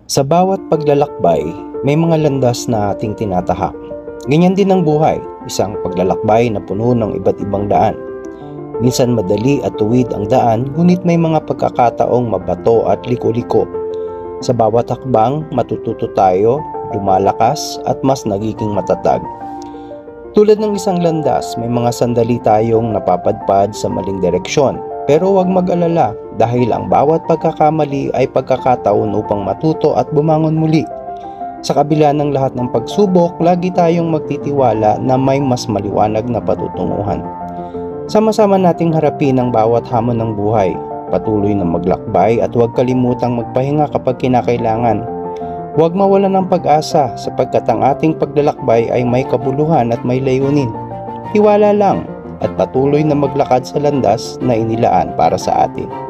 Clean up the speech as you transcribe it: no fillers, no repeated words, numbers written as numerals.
Sa bawat paglalakbay, may mga landas na ating tinatahak. Ganyan din ang buhay, isang paglalakbay na puno ng iba't ibang daan. Minsan madali at tuwid ang daan, ngunit may mga pagkakataong mabato at liko-liko. Sa bawat hakbang, matututo tayo, lumalakas at mas nagiging matatag. Tulad ng isang landas, may mga sandali tayong napapadpad sa maling direksyon. Pero huwag mag-alala dahil ang bawat pagkakamali ay pagkakataon upang matuto at bumangon muli. Sa kabila ng lahat ng pagsubok, lagi tayong magtitiwala na may mas maliwanag na patutunguhan. Sama-sama nating harapin ang bawat hamon ng buhay. Patuloy na maglakbay at huwag kalimutang magpahinga kapag kinakailangan. Huwag mawalan ng pag-asa sapagkat ang ating paglalakbay ay may kabuluhan at may layunin. Tiwala lang at patuloy na maglakad sa landas na inilaan para sa atin.